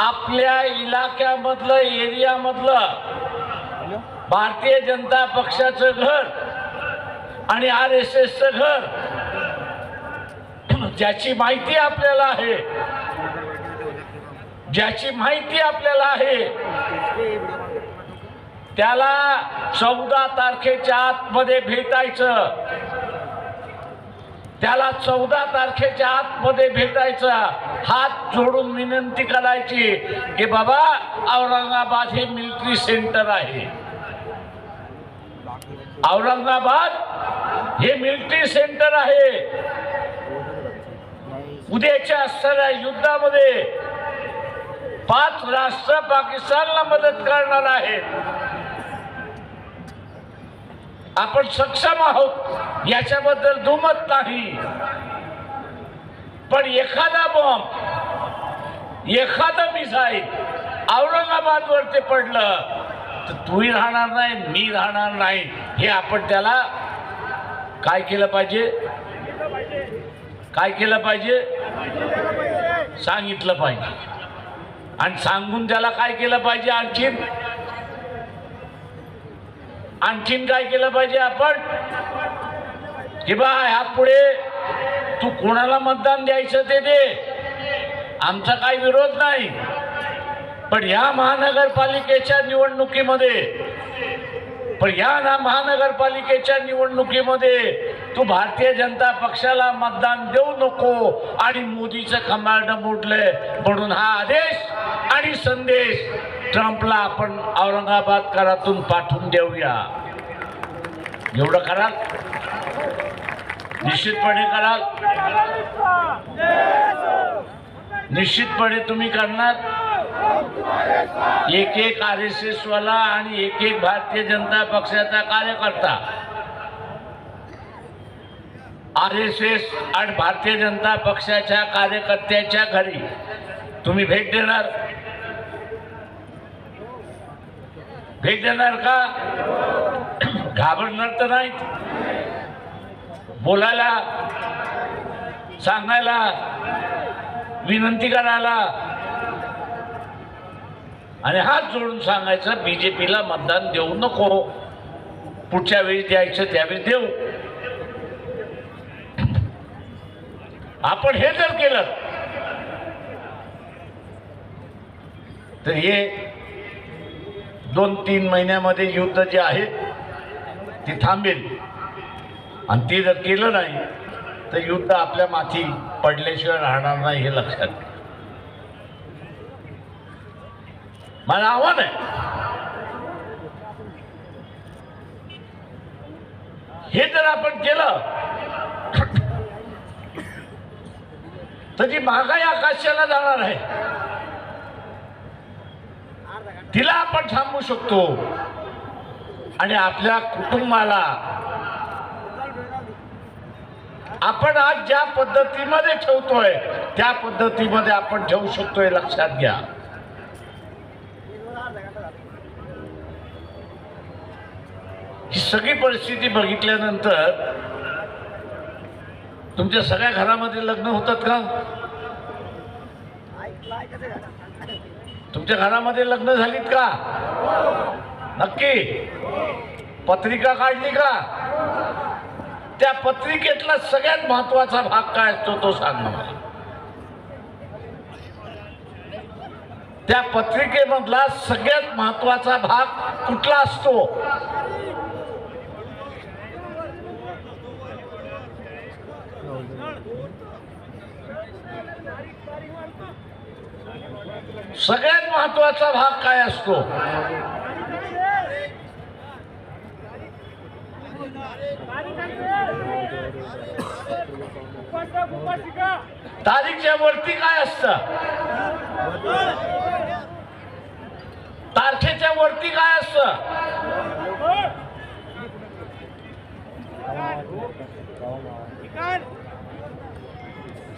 आपल्या इलाक्यामधलं एरियामधलं भारतीय जनता पक्षाचं घर आणि RSSचं घर ज्याची माहिती आपल्याला आहे, त्याला 14 तारखेच्या आतमध्ये भेटायचं, हात जोडून विनंती करायची की बाबा औरंगाबाद हे मिलिटरी सेंटर आहे, उद्याच्या असणाऱ्या युद्धामध्ये 5 राष्ट्र पाकिस्तानला मदत करणार आहेत. आपण सक्षम आहोत याच्याबद्दल दुमत नाही, पण एखादा बॉम्ब, एखादा मिसाईल औरंगाबाद वरती पडलं तर तूही राहणार नाही, मी राहणार नाही. हे आपण त्याला काय केलं पाहिजे, सांगितलं पाहिजे. आणि सांगून त्याला काय केलं पाहिजे, आणखीन काय केलं पाहिजे आपण की बा ह्या पुढे तू कोणाला मतदान द्यायचं ते दे, आमचा काही विरोध नाही, पण या महानगरपालिकेच्या निवडणुकीमध्ये तू भारतीय जनता पक्षाला मतदान देऊ नको. आणि मोदीचं कमांड मोडलंय म्हणून हा आदेश आणि संदेश ट्रम्पला आपण औरंगाबाद करातून पाठवून देऊया. एवढं कराल, निश्चितपणे तुम्ही करणार. एक RSS वाला आणि एक भारतीय जनता पक्षाचा कार्यकर्ता RSS आणि भारतीय जनता पक्षाच्या कार्यकर्त्याच्या घरी तुम्ही भेट देणार का? घाबरणार तर नाही, बोलायला, सांगायला, विनंती करायला आणि हात जोडून सांगायचं BJPला मतदान देऊ नको, पुढच्या वेळी द्यायचं त्यावेळी देऊ. आपण हे जर केलं तर हे 2-3 महिन्यामध्ये युद्ध जे आहे ते थांबेल. आणि ते जर केलं नाही तर युद्ध आपल्या माथी पडल्याशिवाय राहणार नाही, हे लक्षात घ्या. माझं आव्हान आहे, हे जर आपण केलं तर जी महागाई आकाशाला जाणार आहे तिला आपण थांबवू शकतो. आणि आपल्या कुटुंबाला आपण आज ज्या पद्धतीमध्ये ठेवतोय त्या पद्धतीमध्ये आपण ठेवू शकतोय, लक्षात घ्या. ही सगळी परिस्थिती बघितल्यानंतर तुमच्या सगळ्या घरामध्ये लग्न होतात का? तुमच्या घरामध्ये लग्न झालीत का? नक्की. पत्रिका काढली का? त्या पत्रिकेतला सगळ्यात महत्वाचा भाग काय असतो तो सांग मला. त्या पत्रिकेमधला सगळ्यात महत्वाचा भाग कुठला असतो? सगळ्यात महत्वाचा भाग काय असतो? तारीखच्या वरती काय असतं? तारखेच्या वरती काय असतं?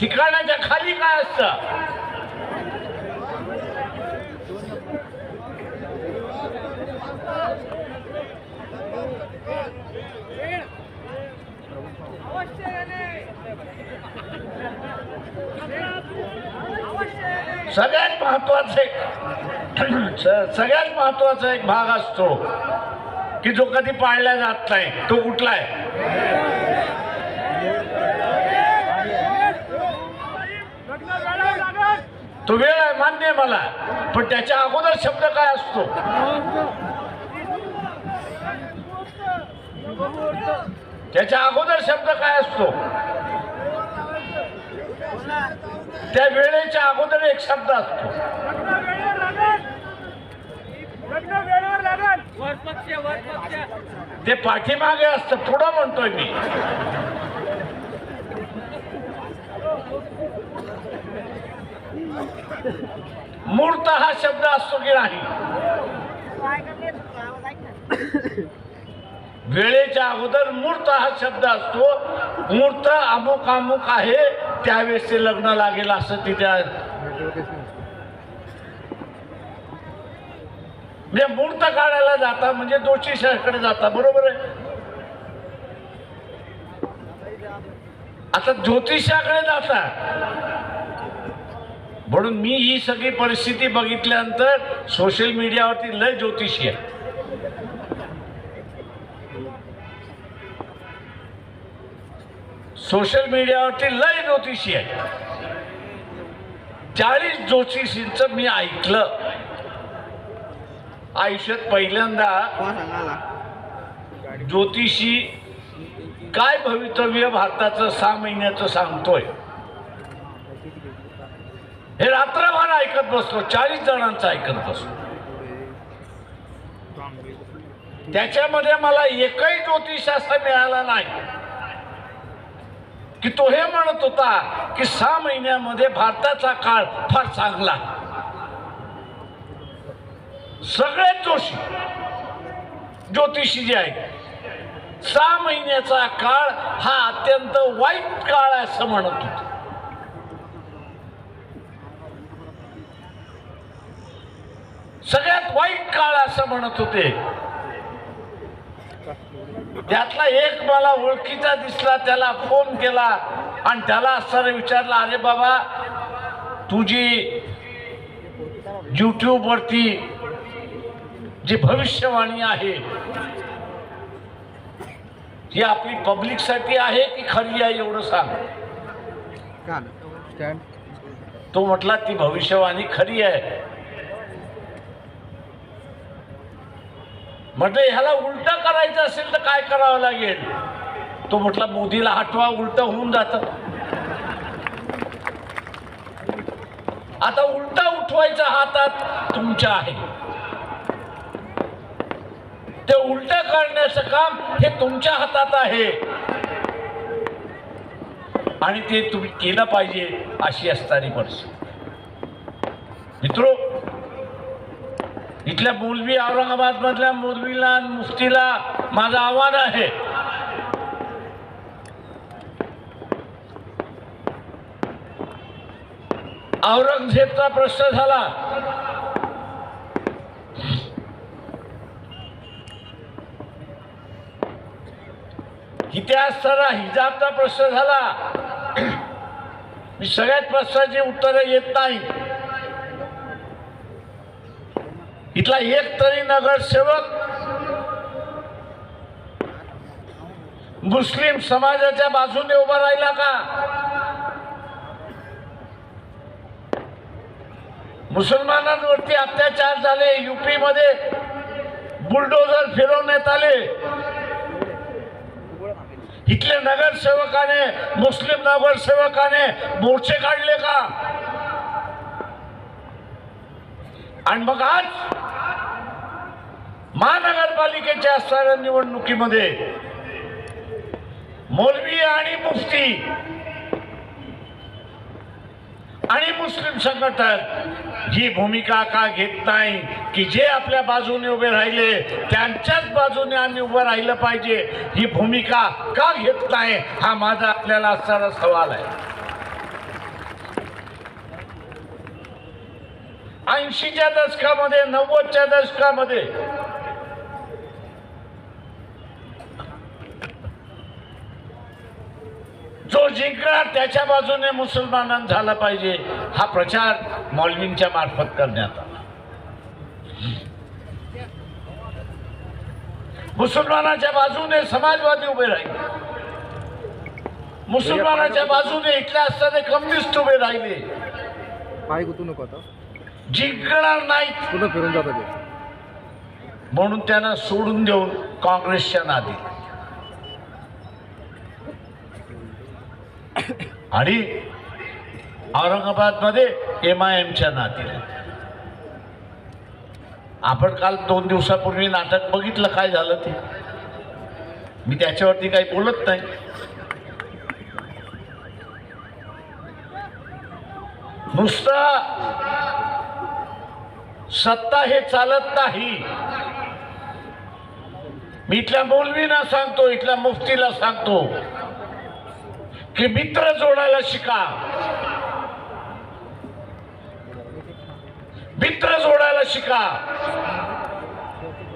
ठिकाणाच्या खाली काय असतं? अवश्य सगळ्यात महत्वाचा एक भाग असतो की जो कधी पाळला जात नाही. तो कुठला आहे? तो वेळ आहे, मान्य आहे मला, पण त्याच्या अगोदर शब्द काय असतो? त्याच्या अगोदर शब्द काय असतो? त्या वेळेच्या अगोदर एक शब्द असतो. ते पाठीमागे असतं, पुढं म्हणतोय मी. मूर्त हा शब्द असतो की नाही? वेळेच्या अगोदर मूर्त हा शब्द असतो. मूर्त अमुक अमुक आहे, त्यावेळेस ते लग्न लागेल असं तिथे म्हणजे मूर्त काढायला जाता म्हणजे ज्योतिषाकडे जाता, बरोबर आहे. आता ज्योतिषाकडे जाता म्हणून मी ही सगळी परिस्थिती बघितल्यानंतर सोशल मीडियावरती लय ज्योतिषी आहे. सोशल मीडियावरती लय ज्योतिषी आहे. 40 ज्योतिषींचं मी ऐकलं आयुष्यात पहिल्यांदा. ज्योतिषी काय भवितव्य भारताचं 6 महिन्याचं सांगतोय हे रात्रभर ऐकत बसलो. 40 जणांचं ऐकत बसलो. त्याच्यामध्ये मला एकही ज्योतिष असा मिळाला नाही की तो हे म्हणत होता की 6 महिन्यामध्ये भारताचा काळ फार चांगला. सगळे ज्योतिषी जे आहेत 6 महिन्याचा काळ हा अत्यंत वाईट काळ आहे असं म्हणत होते. सगळ्यात वाईट काळ असं म्हणत होते. त्यातला एक मला ओळखीचा दिसला, त्याला फोन केला आणि त्याला असं विचारलं, अरे बाबा तुझी YouTube वरती जी भविष्यवाणी आहे ही आपली पब्लिक साठी आहे की खरी आहे एवढं सांग. तो म्हटला ती भविष्यवाणी खरी आहे. म्हटलं ह्याला उलट करायचं असेल तर काय करावं लागेल? तो म्हटला मोदीला हटवा, उलट होऊन जात. आता उलटा उठवायचा हातात तुमच्या आहे. ते उलट करण्याचं काम हे तुमच्या हातात आहे आणि ते तुम्ही केलं पाहिजे अशी असणारी परिस्थिती. मित्रो, इथल्या मौलवी, औरंगाबाद मधल्या मौलवीला आणि मुफ्तीला माझं आव्हान आहे, औरंगजेबचा प्रश्न झाला, इतिहास सारा हिजाबचा प्रश्न झाला. मी सगळ्यात प्रश्नाची उत्तरं येत नाही. इथला एक तरी नगरसेवक मुस्लिम समाजाच्या बाजूने उभा राहिला का? मुसलमानांवरती अत्याचार झाले, यूपी मध्ये बुलडोझर फिरवण्यात आले, इथले नगरसेवकाने, मुस्लिम नगरसेवकाने मोर्चे काढले का? आणि मग आज महानगरपालिकेच्या असणाऱ्या निवडणुकीमध्ये मौलवी आणि मुफ्ती आणि मुस्लिम संघटन ही भूमिका का घेत नाही की जे आपल्या बाजूने उभे राहिले त्यांच्याच बाजूने आम्ही उभं राहिलं पाहिजे? ही भूमिका का घेत नाही हा माझा आपल्याला असणारा सवाल आहे. 80च्या दशकामध्ये, 90च्या दशकामध्ये जो जिंकणार त्याच्या बाजूने मुसलमानांना झाला पाहिजे, हा प्रचार मौलवींच्या मार्फत करण्यात आला. मुसलमानाच्या बाजूने समाजवादी उभे राहिले, मुसलमानाच्या बाजूने इथल्या असताना कम्युनिस्ट उभे राहिले. पाय गुतू नको आता, जिंकणार नाही पुन्हा फिरून जातात म्हणून त्यांना सोडून देऊन काँग्रेसच्या नादी आणि औरंगाबाद मध्ये MIMच्या नादी. आपण काल 2 दिवसापूर्वी नाटक बघितलं, काय झालं ते मी त्याच्यावरती काही बोलत नाही. नुसता सत्ता हे चालत नाही. मी इथल्या मौलवींना सांगतो, इथल्या मुफ्तीला सांगतो की मित्र जोडायला शिका, मित्र जोडायला शिका.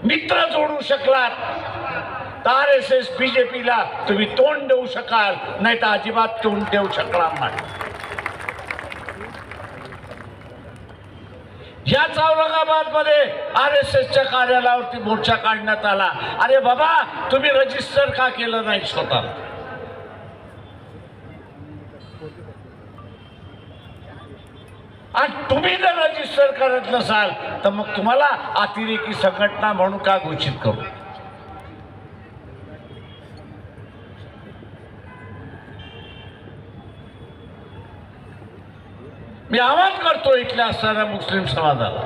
मित्र जोडू शकलात तर RSS BJPला तुम्ही तोंड देऊ शकाल, नाही तर अजिबात तोंड देऊ शकणार नाही. याच औरंगाबाद मध्ये RSSच्या कार्यालयावरती मोर्चा काढण्यात आला. अरे बाबा, तुम्ही रजिस्टर का केलं नाही स्वतः? आणि तुम्ही जर रजिस्टर करत नसाल तर मग तुम्हाला अतिरेकी संघटना म्हणून का घोषित करू? मी आवाहन करतो इथल्या असणाऱ्या मुस्लिम समाजाला,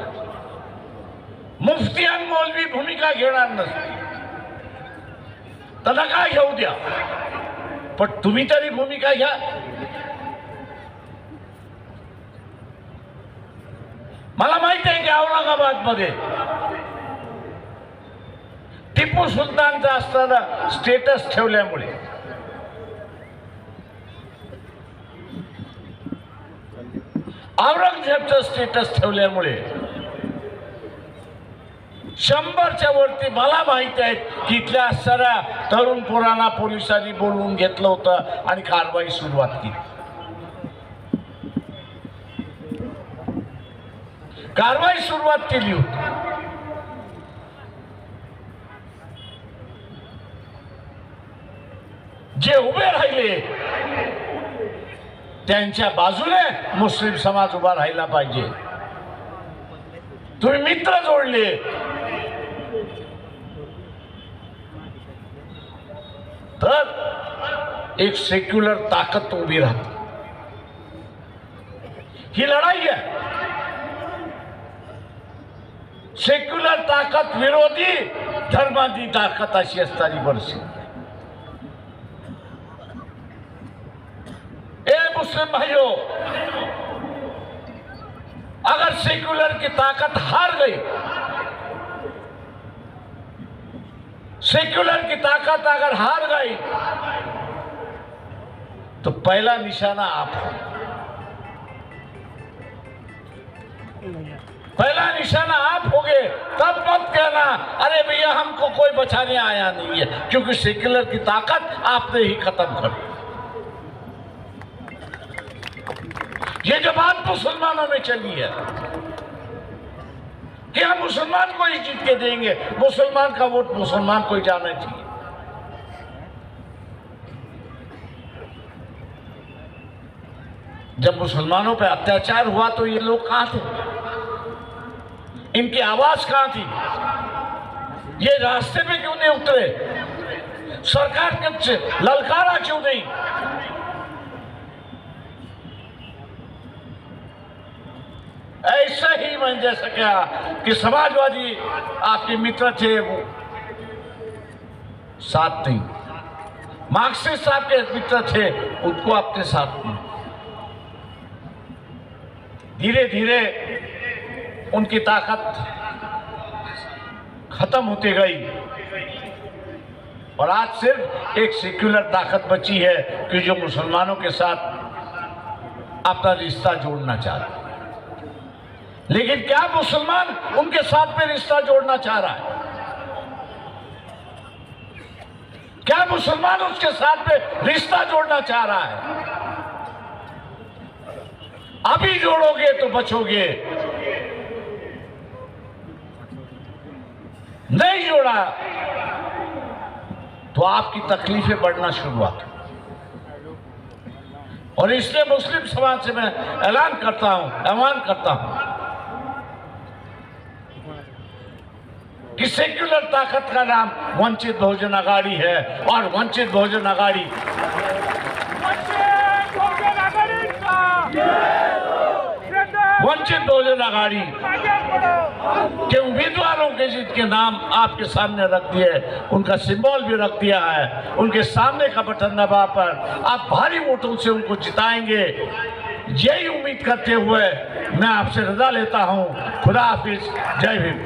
मुफ्ती आणि मौलवी भूमिका घेणार नसते त्यांना काय घेऊ द्या, पण तुम्ही तरी भूमिका घ्या. मला माहिती आहे की औरंगाबाद मध्ये टिपू सुलतानचा असताना स्टेटस ठेवल्यामुळे औरंगजेबचं स्टेटस ठेवल्यामुळे 100च्या वरती मला माहिती आहे की इथल्या असणाऱ्या तरुण पोरांना पोलिसांनी बोलवून घेतलं होतं आणि कारवाई सुरुवात केली. कारवाई सुरुवात केली होती. जे उभे राहिले त्यांच्या बाजूने मुस्लिम समाज उभा राहिला पाहिजे. तुम्ही मित्र जोडले तर एक सेक्युलर ताकद उभी राहते. ही लढाई आहे. सेक्युलर ताकद विरोधी धर्माची ताकद अशी असणारी परिस्थिती. मुस्लिम भाइयों, अगर सेक्युलर की ताकत हार गई, सेक्युलर की ताकत अगर हार गई तो पहला निशाना आप हो. पहला निशाना आप होगे. तब मत कहना अरे भैया हमको कोई बचाने आया नहीं है, क्योंकि सेक्युलर की ताकत आपने ही खत्म कर दी. ये जो बात मुसलमानों में चली है कि हम मुसलमान को ही जीत के देंगे, मुसलमान का वोट मुसलमान को ही जाना चाहिए. जब मुसलमानों पे अत्याचार हुआ तो ये लोग कहां थे? इनकी आवाज कहां थी? ये रास्ते पे क्यों नहीं उतरे? सरकार के ललकारा क्यों नहीं? ऐसा ही बन जैसा क्या कि समाजवादी आपके मित्र थे वो साथ नहीं, मार्क्सिस्ट आपके मित्र थे उनको आपके साथ नहीं. धीरे धीरे उनकी ताकत खत्म होती गई और आज सिर्फ एक सेक्युलर ताकत बची है कि जो मुसलमानों के साथ अपना रिश्ता जोड़ना चाहते. लेकिन क्या मुसलमान उनके साथ में रिश्ता जोड़ना चाह रहा है? क्या मुसलमान उसके साथ में रिश्ता जोड़ना चाह रहा है? अभी जोड़ोगे तो बचोगे, नहीं जोड़ा तो आपकी तकलीफें बढ़ना शुरुआत। और इसलिए मुस्लिम समाज से मैं ऐलान करता हूं, आह्वान करता हूं कि सेक्युलर ताकत का नाम वंचित बहुजन अघाड़ी है और वंचित बहुजन अघाड़ी के उम्मीदवारों के जिनके नाम आपके सामने रख दिए, उनका सिंबल भी रख दिया है, उनके सामने का बटन दबा पर आप भारी वोटों से उनको जिताएंगे। यही उम्मीद करते हुए मैं आपसे रजा लेता हूं। खुदा हाफिज, जय भीम।